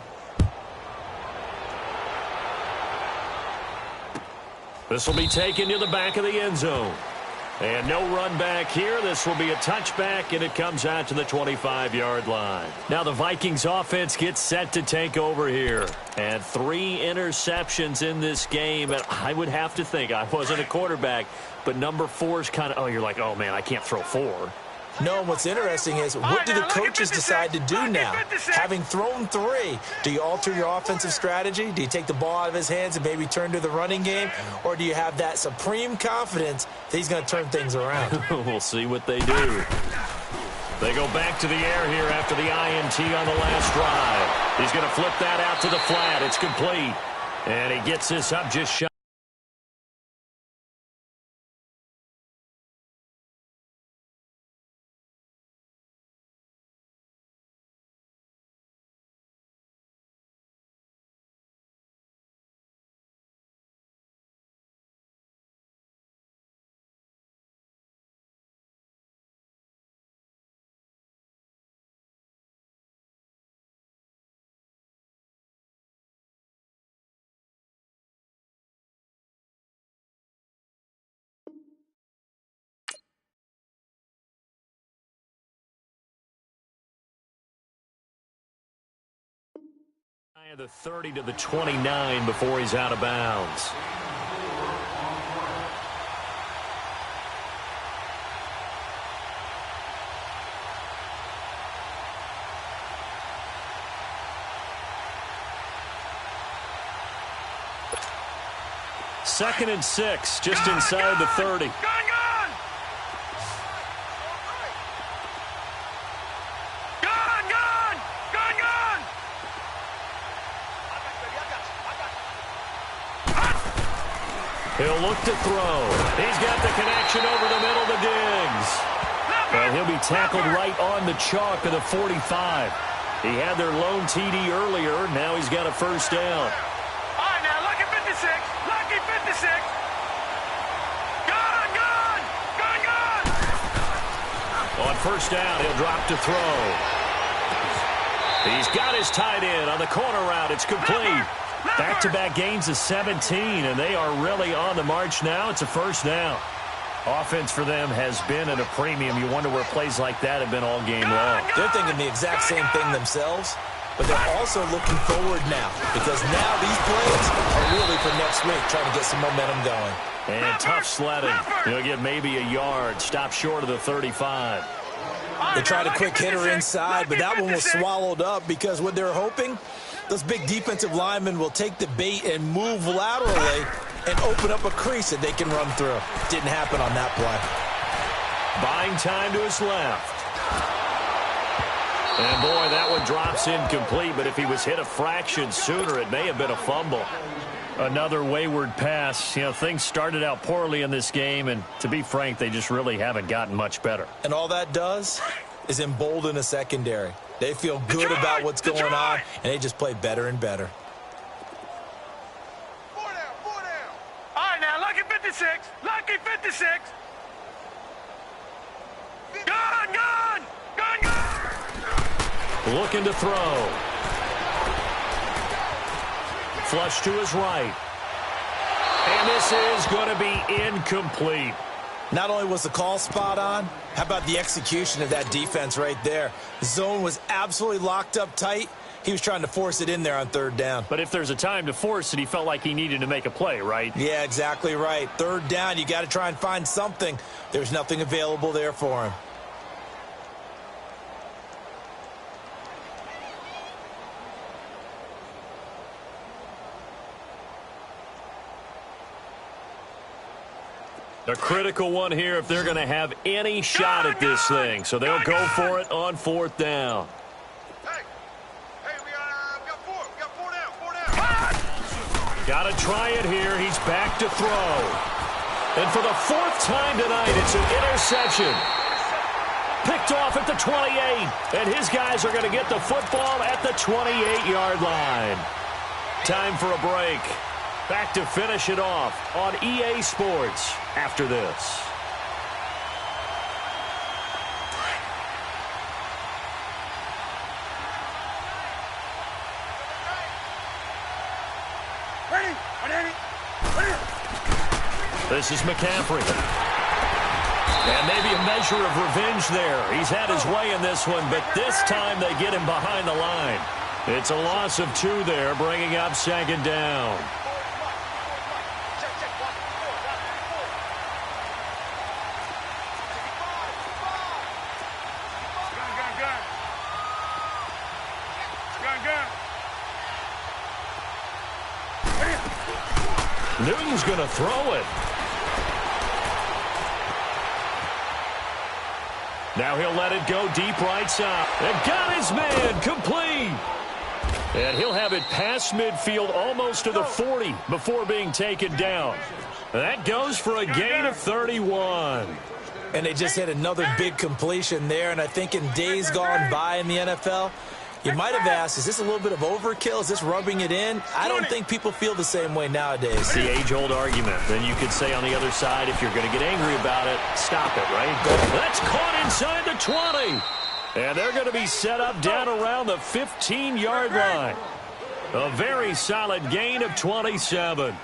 This will be taken to the back of the end zone. And no run back here. This will be a touchback, and it comes out to the 25-yard line. Now the Vikings offense gets set to take over here. And 3 interceptions in this game. And I would have to think, I wasn't a quarterback, but number 4 is kind of, oh, you're like, oh, man, I can't throw 4. No, and what's interesting is, what do the coaches decide to do now? Having thrown 3, do you alter your offensive strategy? Do you take the ball out of his hands and maybe turn to the running game? Or do you have that supreme confidence that he's going to turn things around? We'll see what they do. They go back to the air here after the INT on the last drive. He's going to flip that out to the flat. It's complete. And he gets this up just shy. The 30 to the 29 before he's out of bounds. Second and 6, just inside the 30. He'll look to throw. He's got the connection over the middle to Diggs. And he'll be tackled right on the chalk of the 45. He had their lone TD earlier. Now he's got a first down. All right, now, lucky 56. Lucky 56. Gone, gone. Gone, gone. On first down, he'll drop to throw. He's got his tight end on the corner route. It's complete. Back-to-back gains of 17, and they are really on the march now. It's a first down. Offense for them has been at a premium. You wonder where plays like that have been all game long. They're thinking the exact same thing themselves, but they're also looking forward now, because now these plays are really for next week, trying to get some momentum going. And tough sledding. You'll get maybe a yard. Stop short of the 35. They tried a quick hitter inside, but that one was swallowed up because what they're hoping, those big defensive linemen will take the bait and move laterally and open up a crease that they can run through. Didn't happen on that play. Buying time to his left. And, boy, that one drops incomplete, but if he was hit a fraction sooner, it may have been a fumble. Another wayward pass. You know, things started out poorly in this game, and to be frank, they just really haven't gotten much better. And all that does is embolden a secondary. They feel good about what's going on, and they just play better and better. 4 down, 4 down. All right, now, lucky 56. Lucky 56. Gone, gone. Gone, gone. Looking to throw. Flush to his right. And this is going to be incomplete. Not only was the call spot on, how about the execution of that defense right there? The zone was absolutely locked up tight. He was trying to force it in there on third down. But if there's a time to force it, he felt like he needed to make a play, right? Yeah, exactly right. Third down, you got to try and find something. There's nothing available there for him. A critical one here if they're going to have any shot at this thing. So they'll go for it on 4th down. Hey, we got 4. We got 4 down. 4 down. Got to try it here. He's back to throw. And for the 4th time tonight, it's an interception. Picked off at the 28. And his guys are going to get the football at the 28-yard line. Time for a break. Back to finish it off on EA Sports after this. Ready? This is McCaffrey. And maybe a measure of revenge there. He's had his way in this one, but this time they get him behind the line. It's a loss of 2 there, bringing up 2nd down. Newton's going to throw it. Now he'll let it go deep right side. And got his man complete. And he'll have it past midfield almost to the 40 before being taken down. That goes for a gain of 31. And they just had another big completion there. And I think in days gone by in the NFL, you might have asked, is this a little bit of overkill? Is this rubbing it in? I don't think people feel the same way nowadays. It's the age-old argument. Then you could say on the other side, if you're going to get angry about it, stop it, right? That's caught inside the 20. And they're going to be set up down around the 15-yard line. A very solid gain of 27.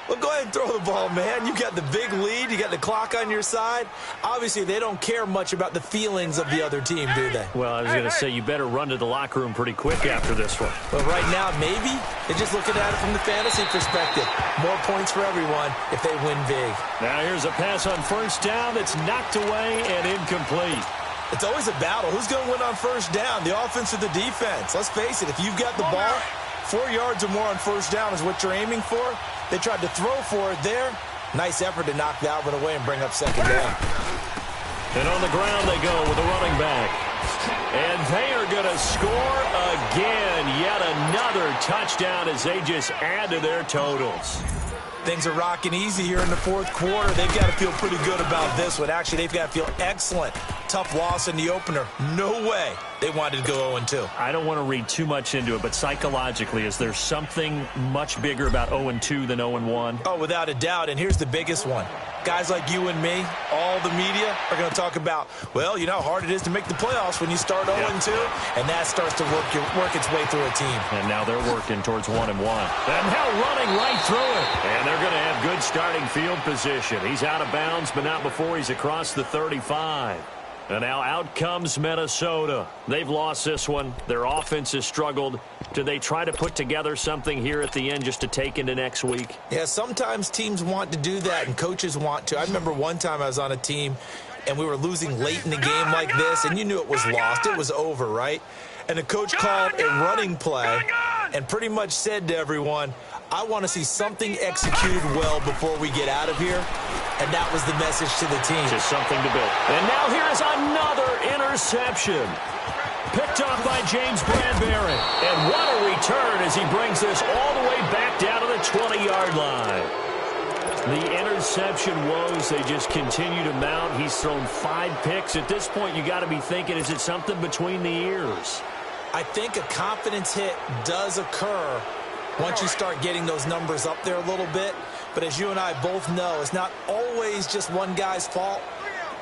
Well, go ahead and throw the ball, man. You got the big lead. You got the clock on your side. Obviously, they don't care much about the feelings of the other team, do they? Well, I was going to say you better run to the locker room pretty quick after this one. But right now, maybe they're just looking at it from the fantasy perspective. More points for everyone if they win big. Now here's a pass on 1st down that's knocked away and incomplete. It's always a battle. Who's going to win on 1st down, the offense or the defense? Let's face it, if you've got the ball, 4 yards or more on 1st down is what you're aiming for. They tried to throw for it there. Nice effort to knock that one away and bring up 2nd down. And on the ground they go with the running back. And they are going to score again. Yet another touchdown as they just add to their totals. Things are rocking easy here in the 4th quarter. They've got to feel pretty good about this one. Actually, they've got to feel excellent. Tough loss in the opener. No way they wanted to go 0-2. I don't want to read too much into it, but psychologically, is there something much bigger about 0-2 than 0-1? Oh, without a doubt. And here's the biggest one. Guys like you and me, all the media, are going to talk about, well, you know how hard it is to make the playoffs when you start 0-2, and that starts to work its way through a team. And now they're working towards 1-1. And now running right through it. And they're going to have good starting field position. He's out of bounds, but not before he's across the 35. And now out comes Minnesota. They've lost this one. Their offense has struggled. Do they try to put together something here at the end just to take into next week? Yeah, sometimes teams want to do that and coaches want to. I remember one time I was on a team and we were losing late in the game like this, and you knew it was lost. It was over, right? And the coach called a running play and pretty much said to everyone, I want to see something executed well before we get out of here. And that was the message to the team. Just something to build. And now here's another interception. Picked off by James Bradbury. And what a return as he brings this all the way back down to the 20-yard line. The interception woes, they just continue to mount. He's thrown 5 picks. At this point, you got to be thinking, is it something between the ears? I think a confidence hit does occur once you start getting those numbers up there a little bit. But as you and I both know, it's not always just one guy's fault.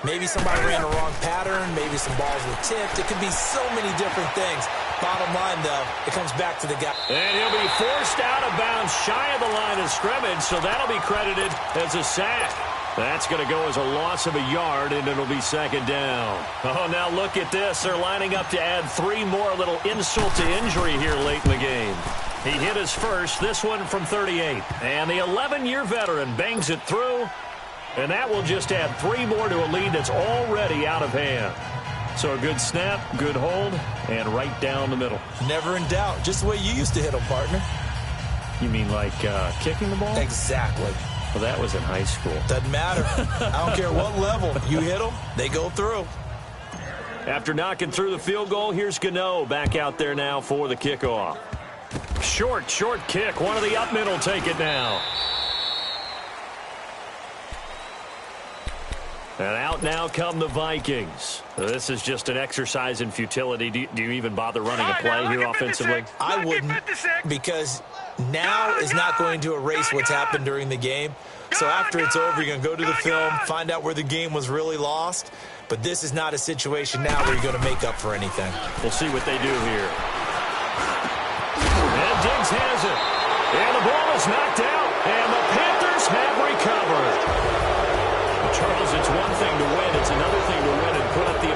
Maybe somebody ran a wrong pattern. Maybe some balls were tipped. It could be so many different things. Bottom line, though, it comes back to the guy. And he'll be forced out of bounds shy of the line of scrimmage, so that'll be credited as a sack. That's going to go as a loss of a yard, and it'll be 2nd down. Oh, now look at this. They're lining up to add 3 more, little insult to injury here late in the game. He hit his first, this one from 38. And the 11-year veteran bangs it through, and that will just add 3 more to a lead that's already out of hand. So a good snap, good hold, and right down the middle. Never in doubt. Just the way you used to hit them, partner. You mean like kicking the ball? Exactly. Well, that was in high school. Doesn't matter. I don't care what level. You hit them, they go through. After knocking through the field goal, here's Gano back out there now for the kickoff. Short kick. One of the up men will take it now. And out now come the Vikings. This is just an exercise in futility. Do you even bother running a play here offensively? I wouldn't, because now is not going to erase what's happened during the game. So after it's over, you're going to go to the film, find out where the game was really lost. But this is not a situation now where you're going to make up for anything. We'll see what they do here. And Diggs has it. And the ball is knocked out. And the Panthers have recovered. Charles, it's one thing to win. It's another thing to win and put up the